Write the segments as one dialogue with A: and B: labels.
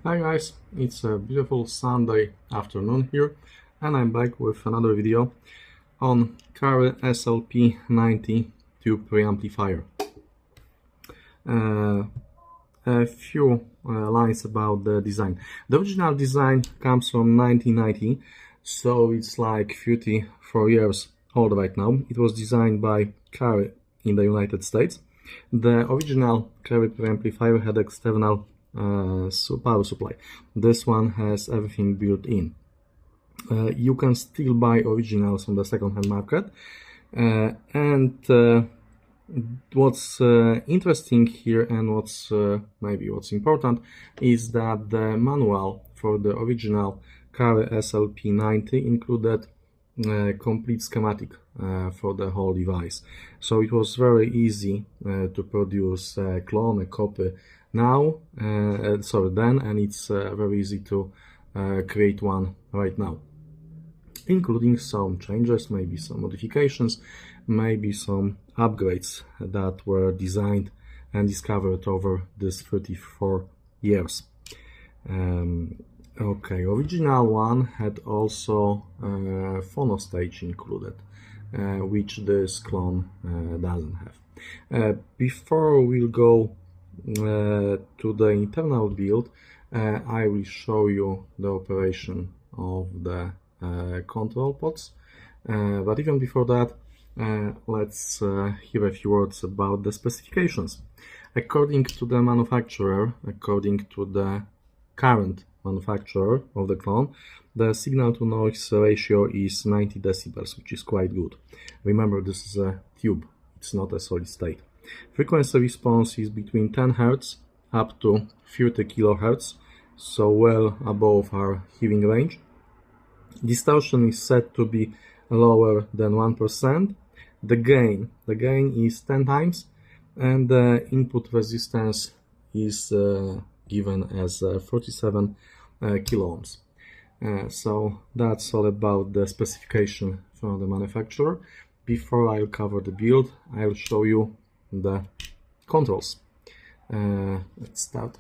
A: Hi guys, it's a beautiful Sunday afternoon here and I'm back with another video on Cary SLP-90 tube preamplifier. A few lines about the design. The original design comes from 1990, so it's like 34 years old right now. It was designed by Cary in the United States. The original Cary preamplifier had external power supply. This one has everything built in. You can still buy originals on the second-hand market, what's interesting here and what's important is that the manual for the original Cary SLP-90 included complete schematic for the whole device, so it was very easy to produce a clone, a copy then, and it's very easy to create one right now, including some changes, maybe some modifications, maybe some upgrades that were designed and discovered over these 34 years. Okay, original one had also phono stage included, which this clone doesn't have. Before we'll go to the internal build, I will show you the operation of the control pods, but even before that, let's hear a few words about the specifications. According to the manufacturer, according to the current manufacturer of the clone, the signal to noise ratio is 90 decibels, which is quite good. Remember, this is a tube, it's not a solid state. Frequency response is between 10 Hz up to 30 kHz, so well above our hearing range. Distortion is set to be lower than 1%. The gain is 10 times, and the input resistance is given as 47 kilo ohms. So that's all about the specification from the manufacturer. Before I'll cover the build, I'll show you the controls. Let's start.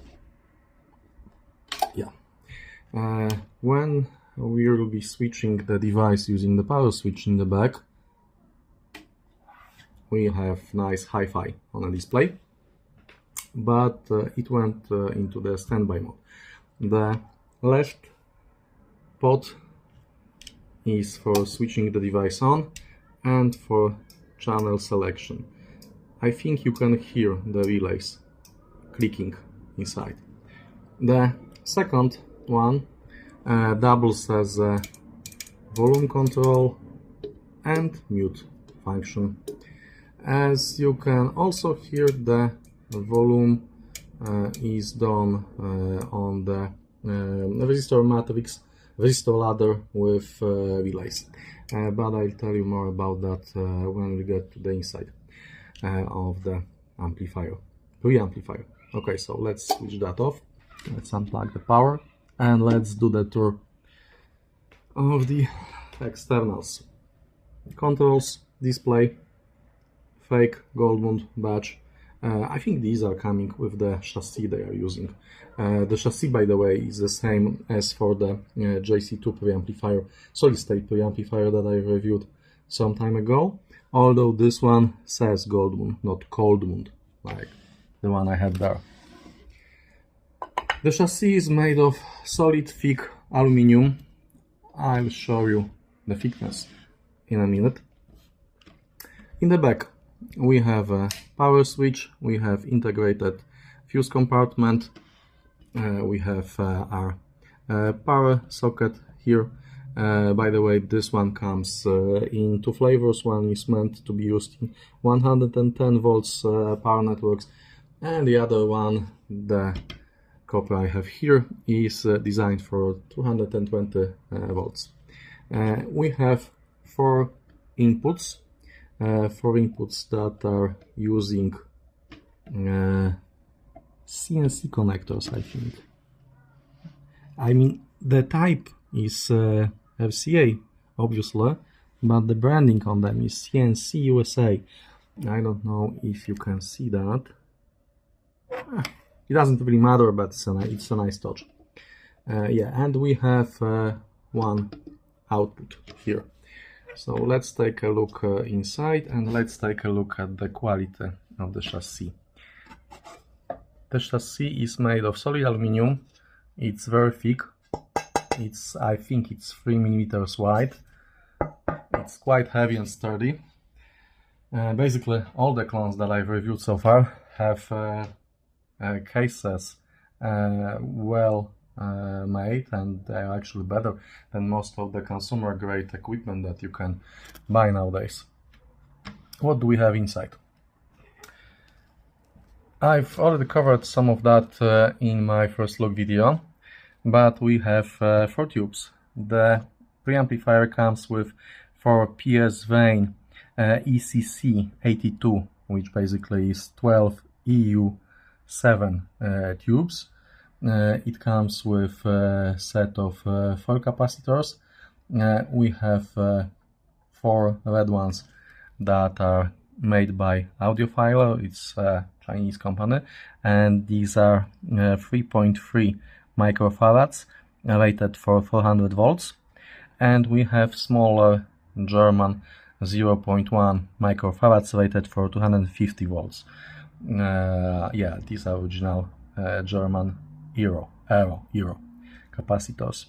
A: When we will be switching the device using the power switch in the back, we have nice HiFi on a display, but it went into the standby mode. The left pot is for switching the device on and for channel selection. I think you can hear the relays clicking inside. The second one doubles as a volume control and mute function. As you can also hear, the volume is done on the resistor matrix, resistor ladder with relays, but I'll tell you more about that when we get to the inside of the preamplifier. Okay, so let's switch that off. Let's unplug the power and let's do the tour of the externals. Controls, display, fake Goldmund badge. I think these are coming with the chassis they are using. The chassis, by the way, is the same as for the JC2 preamplifier, solid state preamplifier that I reviewed some time ago, although this one says Goldmund, not Coldmund, like the one I had there. The chassis is made of solid thick aluminum. I'll show you the thickness in a minute. In the back we have a power switch, we have integrated fuse compartment, we have our power socket here. By the way, this one comes in two flavors. One is meant to be used in 110 volts power networks, and the other one, the copy I have here, is designed for 220 volts. We have four inputs that are using CNC connectors, I think. I mean, the type is FCA, obviously, but the branding on them is CNC USA. I don't know if you can see that. It doesn't really matter, but it's a nice touch. Yeah, and we have one output here. So let's take a look inside, and let's take a look at the quality of the chassis. The chassis is made of solid aluminum. It's very thick. I think it's 3 mm wide. It's quite heavy and sturdy. Basically, all the clones that I've reviewed so far have cases well made, and they're actually better than most of the consumer grade equipment that you can buy nowadays. What do we have inside? I've already covered some of that in my first look video, but we have 4 tubes. The preamplifier comes with 4 PS Vane ECC82, which basically is 12 EU7 tubes. It comes with a set of 4 capacitors. We have 4 red ones that are made by Audiophile. It's a Chinese company, and these are 3.3 microfarads rated for 400 volts, and we have smaller German 0.1 microfarads rated for 250 volts. Yeah, these are original German Euro capacitors.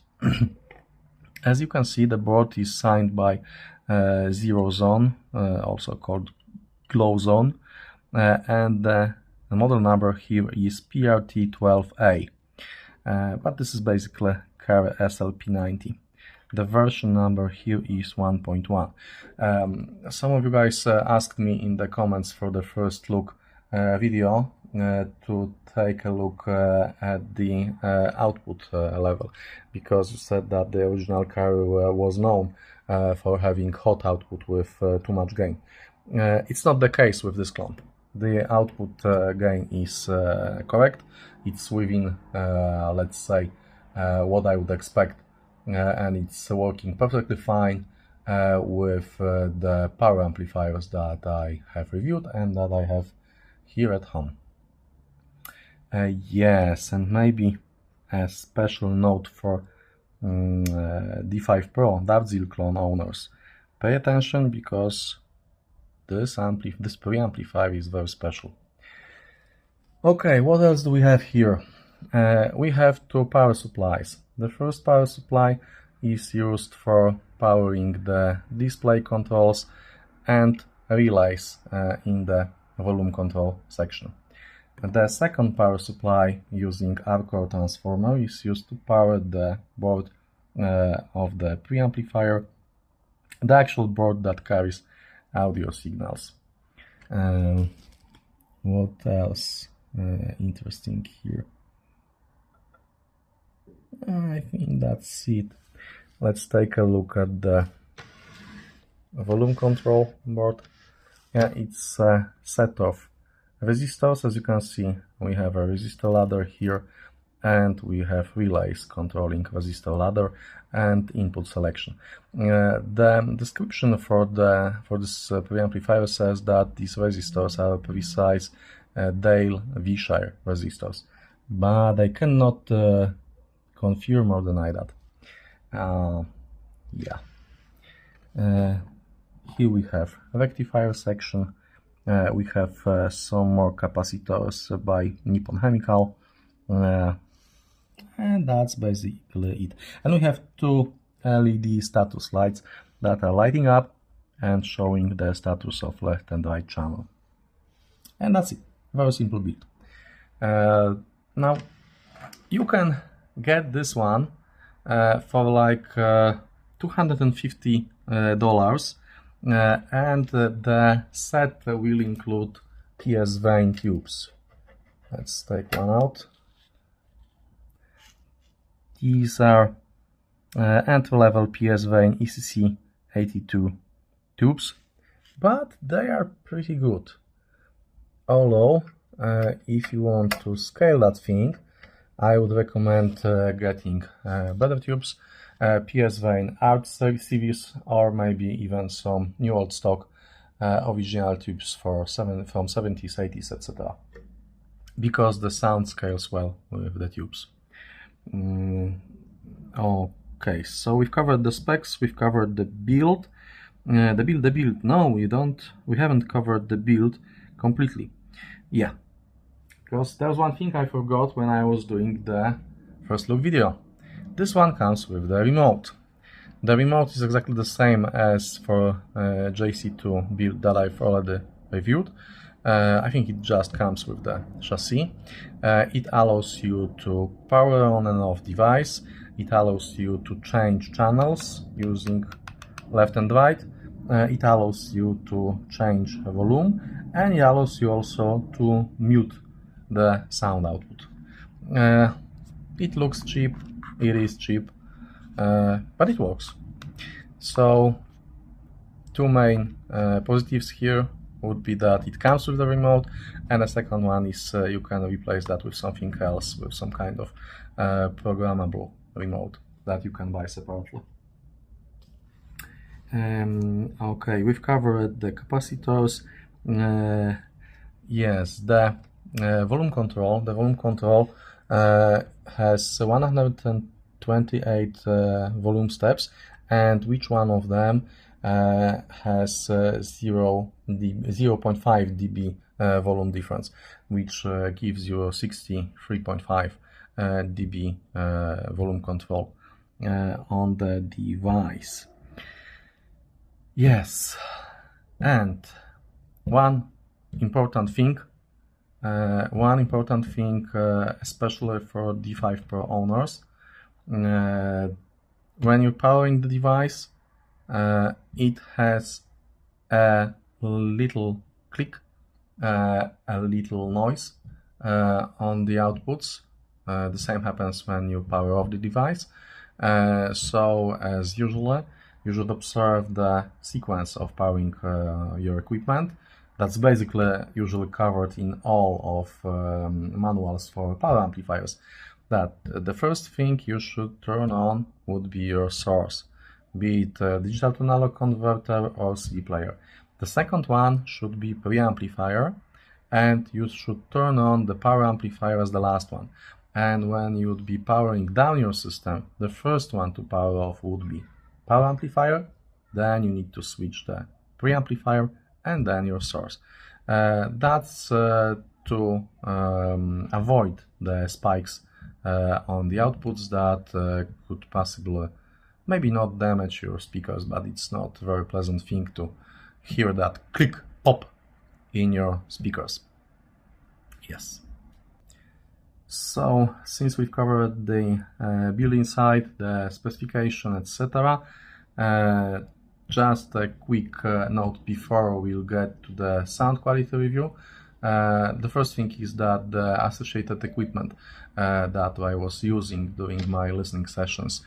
A: As you can see, the board is signed by Zero Zone, also called Glow Zone, and the model number here is PRT12A, but this is basically Cary SLP-90. The version number here is 1.1. Some of you guys asked me in the comments for the first look video to take a look at the output level, because you said that the original Cary was known for having hot output with too much gain. It's not the case with this clone. The output gain is correct. It's within, let's say, what I would expect, and it's working perfectly fine with the power amplifiers that I have reviewed and that I have here at home. Yes, and maybe a special note for D5 Pro DartZeel clone owners. Pay attention, because this preamplifier is very special. Okay, what else do we have here? We have 2 power supplies. The first power supply is used for powering the display controls and relays in the volume control section. The second power supply, using R-core transformer, is used to power the board of the preamplifier, the actual board that carries audio signals. What else interesting here? I think that's it. Let's take a look at the volume control board. Yeah, it's a set of resistors. As you can see, we have a resistor ladder here, and we have relays controlling resistor ladder and input selection. The description for this preamplifier says that these resistors are precise Dale V-shire resistors, but I cannot confirm or deny that. Yeah. Here we have rectifier section. We have some more capacitors by Nippon Chemical, and that's basically it. And we have 2 LED status lights that are lighting up and showing the status of left and right channel. And that's it. Very simple build. Now you can get this one for like $250, and the set will include PS Vane tubes. Let's take one out. These are entry-level PS Vane ECC82 tubes, but they are pretty good. Although, if you want to scale that thing, I would recommend getting better tubes, PS Vane Art series, or maybe even some new old stock original tubes from 70s, 80s, etc. Because the sound scales well with the tubes. Okay, so we've covered the specs, we've covered the build. The build. No, we haven't covered the build completely. Yeah, because there's one thing I forgot when I was doing the first look video. This one comes with the remote. The remote is exactly the same as for JC2 build that I've already reviewed. I think it just comes with the chassis. It allows you to power on and off device. It allows you to change channels using left and right. It allows you to change volume, and it allows you also to mute the sound output. It looks cheap, it is cheap, but it works. So two main positives here would be that it comes with the remote, and the second one is you can replace that with something else, with some kind of programmable remote that you can buy separately. Okay, we've covered the capacitors. Yes, the volume control. The volume control has 128 volume steps, and each one of them has 0.5 dB volume difference, which gives you 63.5 dB volume control on the device. Yes, and one important thing, especially for D5 Pro owners, when you're powering the device, it has a little click, a little noise on the outputs. The same happens when you power off the device. So as usual, you should observe the sequence of powering your equipment. That's basically usually covered in all of manuals for power amplifiers. That the first thing you should turn on would be your source, be it a digital to analog converter or CD player. The second one should be preamplifier, and you should turn on the power amplifier as the last one. And when you would be powering down your system, the first one to power off would be power amplifier, then you need to switch the preamplifier, and then your source. That's to avoid the spikes on the outputs that could possibly, maybe not damage your speakers, but it's not a very pleasant thing to hear that click, pop in your speakers. Yes. So, since we've covered the build inside, the specification, etc., just a quick note before we'll get to the sound quality review. The first thing is that the associated equipment that I was using during my listening sessions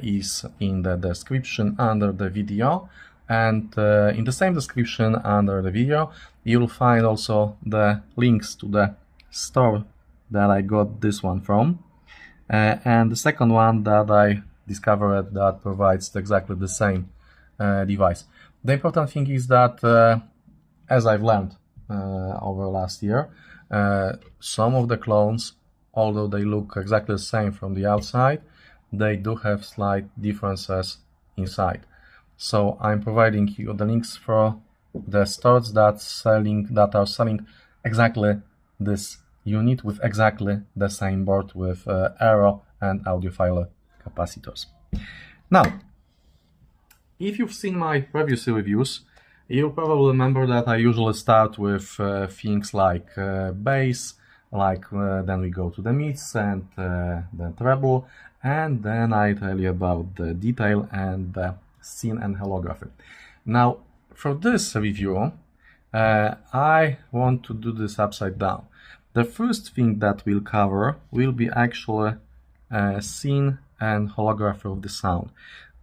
A: is in the description under the video, and in the same description under the video you'll find also the links to the store that I got this one from, and the second one that I discovered that provides exactly the same device. The important thing is that, as I've learned over last year, some of the clones, although they look exactly the same from the outside, they do have slight differences inside. So I'm providing you the links for the stores that are selling exactly this unit with exactly the same board with aero and audiophile capacitors. Now, if you've seen my previous reviews, you'll probably remember that I usually start with things like bass, then we go to the mids and then treble, and then I tell you about the detail and the scene and holography. Now, for this review, I want to do this upside down. The first thing that we'll cover will be actually scene and holography of the sound,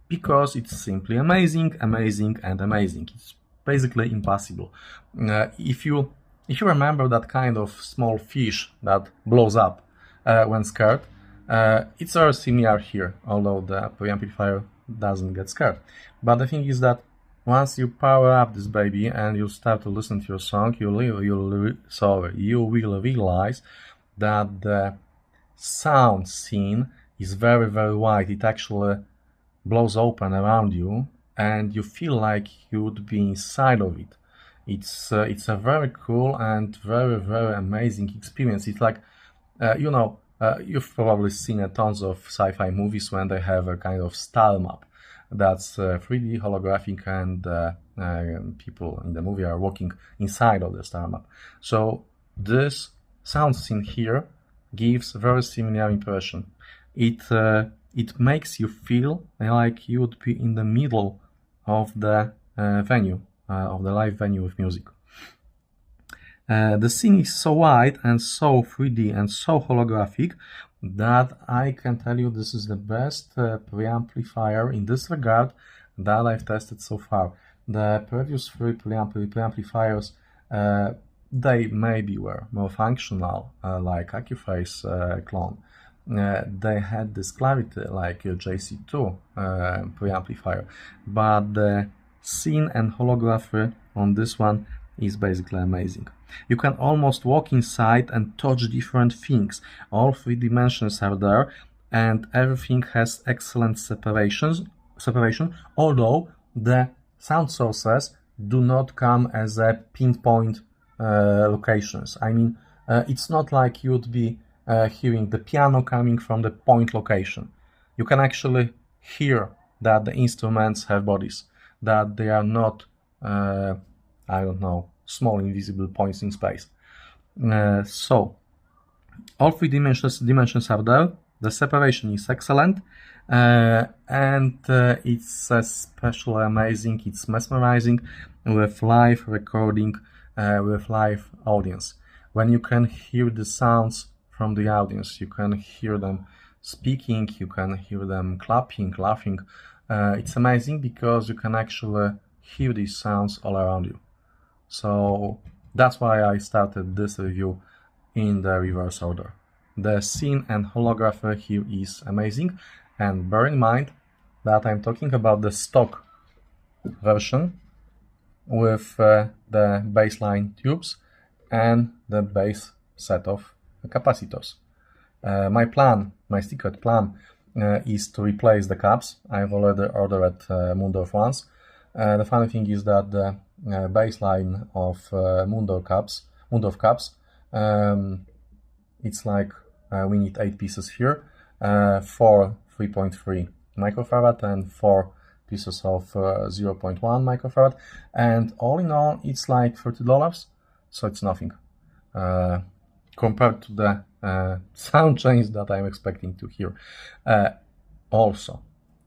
A: because it's simply amazing, amazing, and amazing. It's basically impossible. If you remember that kind of small fish that blows up when scared, it's very similar here, although the preamplifier doesn't get scared. But the thing is that once you power up this baby and you start to listen to your song, you will realize that the sound scene is very, very wide. It actually blows open around you and you feel like you would be inside of it. It's a very cool and very, very amazing experience. It's like, you know, you've probably seen tons of sci-fi movies when they have a kind of star map that's 3D holographic, and people in the movie are walking inside of the star map. So this sound scene here gives very similar impression. It makes you feel like you would be in the middle of the venue, of the live venue with music. The scene is so wide and so 3D and so holographic that I can tell you this is the best preamplifier in this regard that I've tested so far. The previous three preamplifiers, they maybe were more functional, like AccuPhase clone. They had this clarity like JC2 preamplifier, but the scene and holography on this one is basically amazing. You can almost walk inside and touch different things. All three dimensions are there, and everything has excellent separation, although the sound sources do not come as a pinpoint locations. I mean, it's not like you would be hearing the piano coming from the point location. You can actually hear that the instruments have bodies, that they are not, I don't know, small invisible points in space. So all three dimensions are there. The separation is excellent, and it's especially amazing. It's mesmerizing with live recording, with live audience. When you can hear the sounds from the audience, you can hear them speaking, you can hear them clapping, laughing. It's amazing because you can actually hear these sounds all around you. So that's why I started this review in the reverse order. The scene and holography here is amazing, and bear in mind that I'm talking about the stock version with the baseline tubes and the base set of capacitors. My secret plan is to replace the caps. I've already ordered Mundorf ones. The funny thing is that the baseline of Mundorf caps, it's like we need 8 pieces here, 4 3.3 microfarad and 4 pieces of 0.1 microfarad, and all in all it's like $30, so it's nothing compared to the sound change that I'm expecting to hear. Also,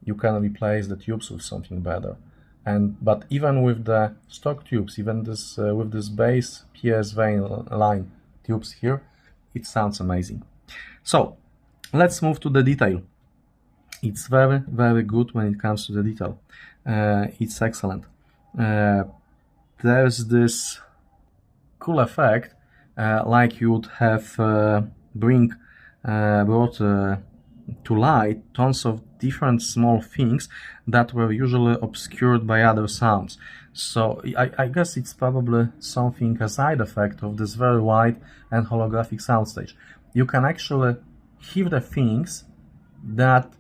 A: you can replace the tubes with something better. But even with the stock tubes, even this with this base PS vein line tubes here, it sounds amazing. So let's move to the detail. It's very, very good when it comes to the detail. It's excellent. There's this cool effect, like you would have brought to light tons of different small things that were usually obscured by other sounds. So I guess it's probably something, a side effect of this very wide and holographic soundstage. You can actually hear the things that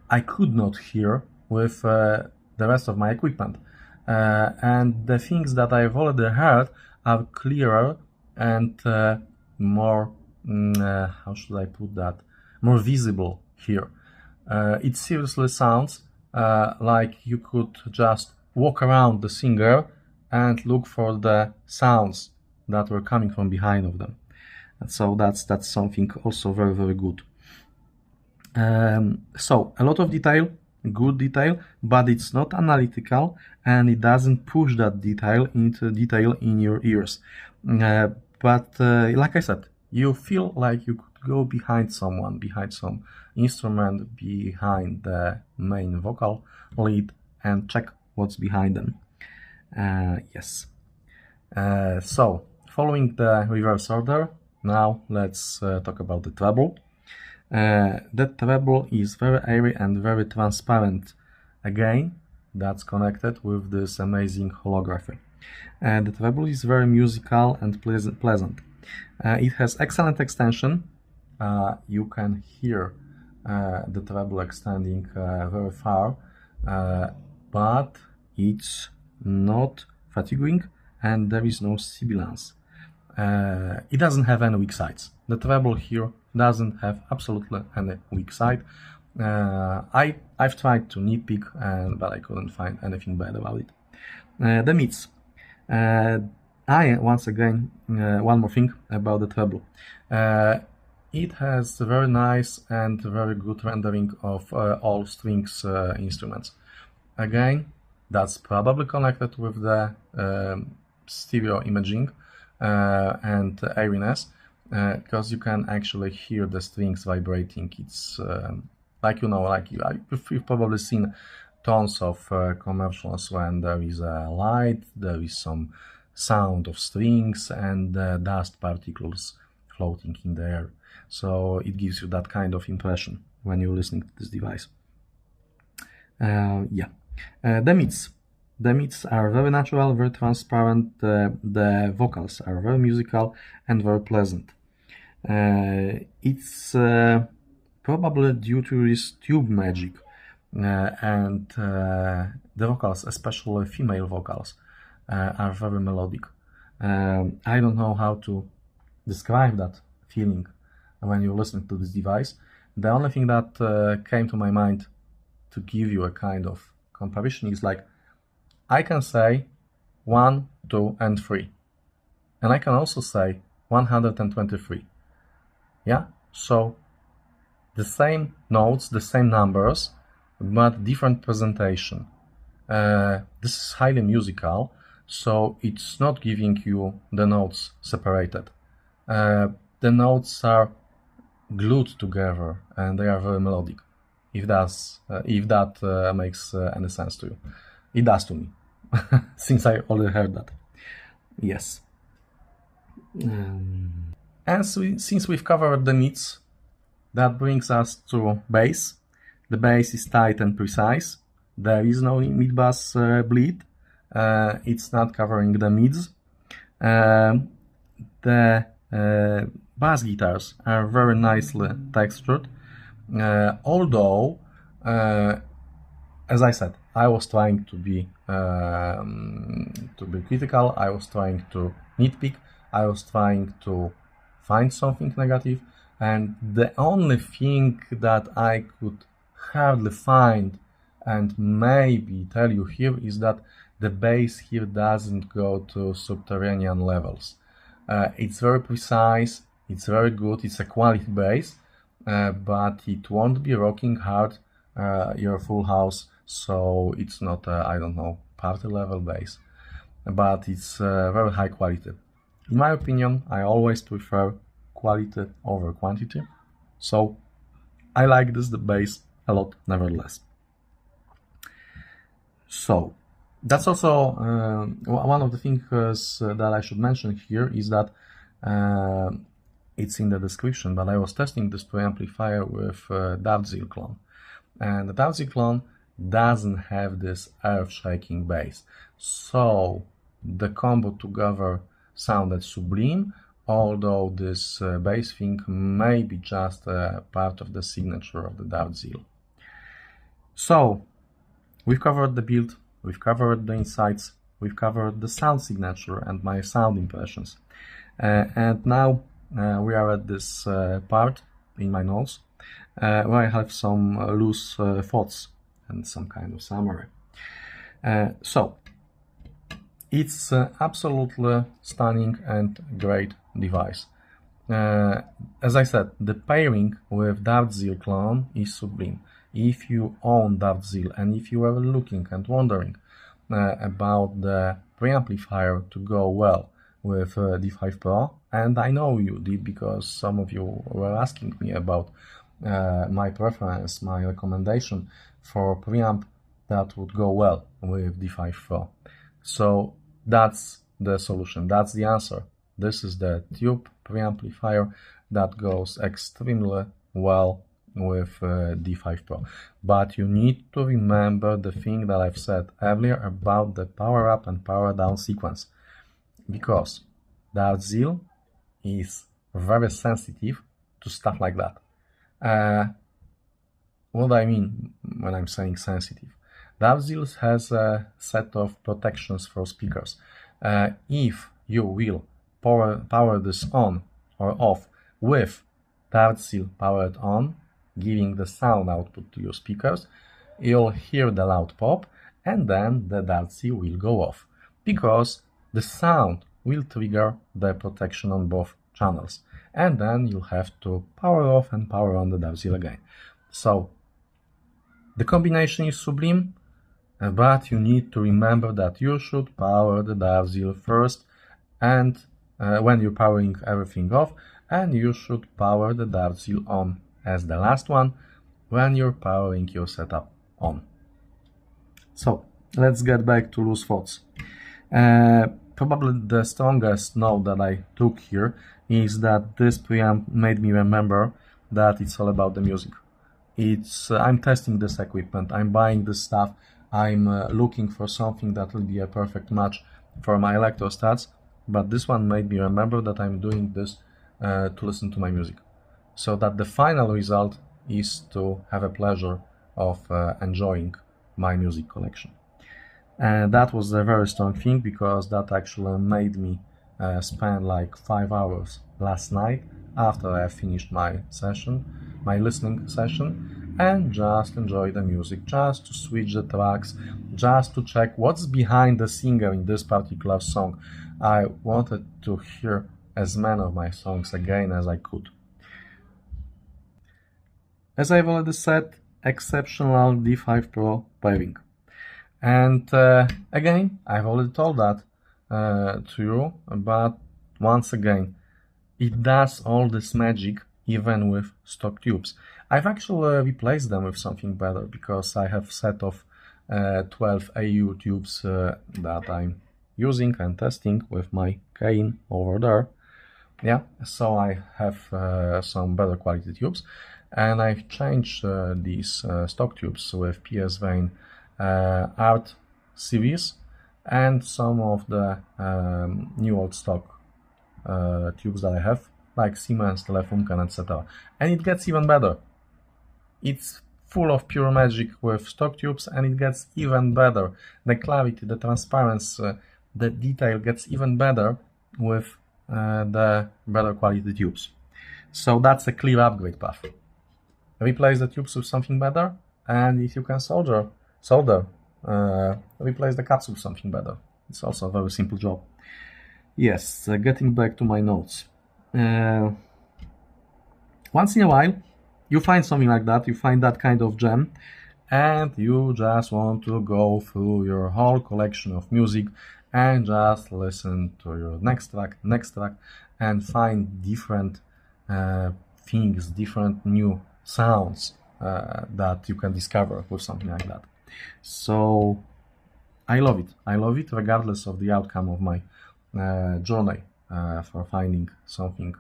A: I could not hear with the rest of my equipment. And the things that I've already heard are clearer and more, how should I put that, more visible here. It seriously sounds like you could just walk around the singer and look for the sounds that were coming from behind of them. And so that's something also very, very good. So a lot of detail, good detail, but it's not analytical and it doesn't push that detail into detail in your ears. But like I said, you feel like you could go behind someone, behind some instrument, behind the main vocal lead and check what's behind them. Yes. So following the reverse order, now let's talk about the treble. The treble is very airy and very transparent. Again, that's connected with this amazing holography. The treble is very musical and pleasant. It has excellent extension. You can hear the treble extending very far, but it's not fatiguing and there is no sibilance. It doesn't have any weak sides. The treble here doesn't have absolutely any weak side. I've tried to nitpick, but I couldn't find anything bad about it. The mids. Once again, one more thing about the treble. It has a very nice and very good rendering of all strings instruments. Again, that's probably connected with the stereo imaging and airiness, because you can actually hear the strings vibrating. It's like, you know, like you've probably seen tons of commercials when there is a light, there is some sound of strings and dust particles floating in the air. So it gives you that kind of impression when you're listening to this device. The mids. The mids are very natural, very transparent. The vocals are very musical and very pleasant. It's probably due to this tube magic, and the vocals, especially female vocals, are very melodic. I don't know how to describe that feeling when you're listening to this device. The only thing that came to my mind to give you a kind of comparison is like, I can say 1, 2, and 3, and I can also say 123. Yeah, so the same notes, the same numbers, but different presentation. This is highly musical, so it's not giving you the notes separated. The notes are glued together and they are very melodic. If that makes any sense to you. It does to me, since I already heard that. Yes. And since we've covered the mids, that brings us to bass. The bass is tight and precise. There is no mid-bass bleed. It's not covering the mids. The bass guitars are very nicely textured. Although, as I said, I was trying to be critical. I was trying to nitpick. I was trying to find something negative, and the only thing that I could hardly find and maybe tell you here is that the bass here doesn't go to subterranean levels. It's very precise, it's very good, it's a quality bass, but it won't be rocking hard your full house, so it's not I don't know, party level bass, but it's very high quality. In my opinion, I always prefer quality over quantity, so I like the bass a lot nevertheless. So that's also one of the things that I should mention here is that it's in the description, but I was testing this preamplifier with DartZeel clone, and the DartZeel clone doesn't have this earth-shaking bass, so the combo together sounded sublime, although this bass thing may be just part of the signature of the DartZeel. So we've covered the build, we've covered the insights, we've covered the sound signature and my sound impressions. And now we are at this part in my notes where I have some loose thoughts and some kind of summary. So it's absolutely stunning and great device. As I said, the pairing with DartZeel clone is sublime. If you own DartZeel and if you are looking and wondering about the preamplifier to go well with D5 Pro, and I know you did because some of you were asking me about my preference, my recommendation for preamp that would go well with D5 Pro. So that's the solution, that's the answer. This is the tube preamplifier that goes extremely well with D5 Pro. But you need to remember the thing that I've said earlier about the power up and power down sequence, because DartZeel is very sensitive to stuff like that. what I mean when I'm saying sensitive. DartZeel has a set of protections for speakers. If you will power this on or off with DartZeel powered on, giving the sound output to your speakers, you'll hear the loud pop, and then the DartZeel will go off, because the sound will trigger the protection on both channels, and then you'll have to power off and power on the DartZeel again. So the combination is sublime, but you need to remember that you should power the DartZeel first, and when you're powering everything off, and you should power the DartZeel on as the last one when you're powering your setup on. So let's get back to loose thoughts. Probably the strongest note that I took here is that this preamp made me remember that it's all about the music. I'm testing this equipment, I'm buying this stuff, I'm looking for something that will be a perfect match for my electrostats, but this one made me remember that I'm doing this to listen to my music, so that the final result is to have a pleasure of enjoying my music collection. And that was a very strong thing, because that actually made me spend like 5 hours last night after I finished my listening session, and just enjoy the music, just to switch the tracks, just to check what's behind the singer in this particular song. I wanted to hear as many of my songs again as I could. As I've already said, exceptional D5 Pro pairing. And again, I've already told that to you, but once again, it does all this magic even with stock tubes. I've actually replaced them with something better, because I have a set of 12 AU tubes that I'm using and testing with my cane over there. Yeah, so I have some better quality tubes, and I've changed these stock tubes with PS Vane Art series and some of the new old stock tubes that I have, like Siemens, Telefunken, etc. And it gets even better. It's full of pure magic with stock tubes, and it gets even better. The clarity, the transparency, the detail gets even better with the better quality tubes. So that's a clear upgrade path. Replace the tubes with something better, and if you can solder, replace the caps with something better. It's also a very simple job. Yes, getting back to my notes. Once in a while, you find something like that, you find that kind of gem, and you just want to go through your whole collection of music and just listen to your next track, and find different things, different new sounds that you can discover with something like that. So I love it regardless of the outcome of my journey for finding something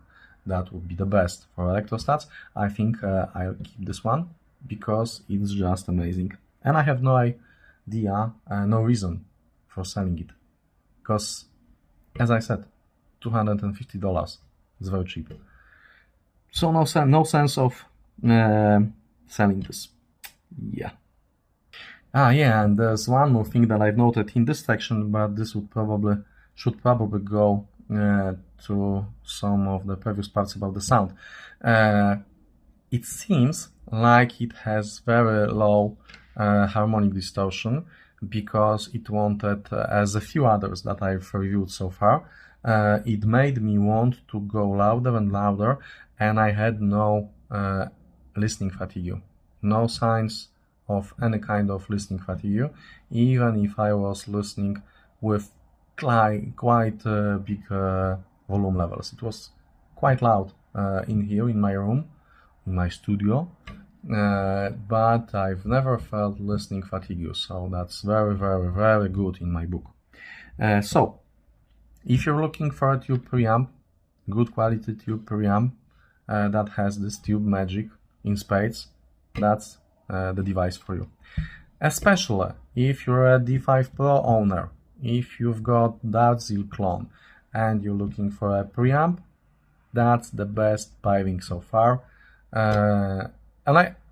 A: that would be the best for electrostats. I think I'll keep this one because it's just amazing, and I have no idea, no reason for selling it, because as I said, $250 is very cheap. So no sense of selling this. Yeah. Yeah, and there's one more thing that I've noted in this section, but this should probably go to some of the previous parts about the sound. It seems like it has very low harmonic distortion, because it wanted, as a few others that I've reviewed so far, it made me want to go louder and louder, and I had no listening fatigue, no signs of any kind of listening fatigue, even if I was listening with quite big volume levels. It was quite loud in here, in my room, in my studio, but I've never felt listening fatigue, so that's very, very, very good in my book. So, if you're looking for a tube preamp, good quality tube preamp that has this tube magic in spades, that's the device for you. Especially if you're a D5 Pro owner, if you've got DartZeel clone and you're looking for a preamp, that's the best pairing so far. And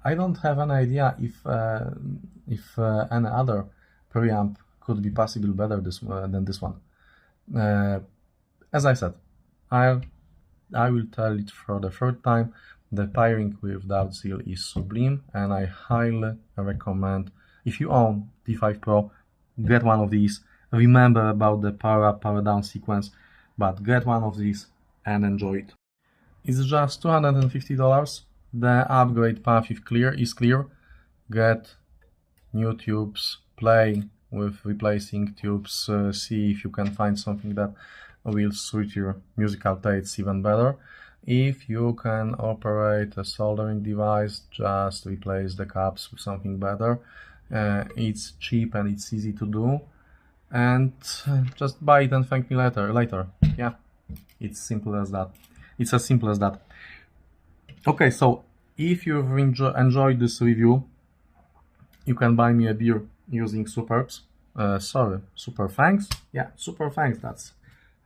A: I don't have any idea if any other preamp could be possible better than this one. As I said, I will tell it for the third time. The pairing with DartZeel is sublime, and I highly recommend, if you own D5 Pro, get one of these. Remember about the power up, power down sequence, but get one of these and enjoy it. It's just $250. The upgrade path is clear. Get new tubes, play with replacing tubes, see if you can find something that will suit your musical tastes even better. If you can operate a soldering device, just replace the caps with something better. It's cheap and it's easy to do, and just buy it and thank me later. Yeah, it's simple as that. It's as simple as that. Okay, so if you've enjoyed this review, you can buy me a beer using Superbs. Super thanks. Yeah, super thanks. That's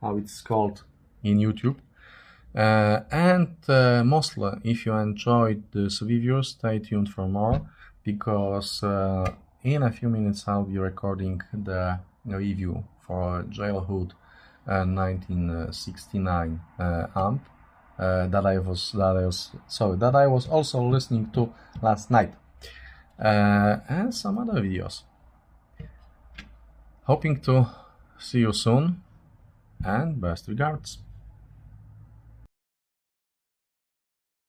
A: how it's called in YouTube. And mostly, if you enjoyed this review, stay tuned for more, because in a few minutes I'll be recording the review for Jailhood 1969 amp that I was also listening to last night, and some other videos. Hoping to see you soon, and best regards.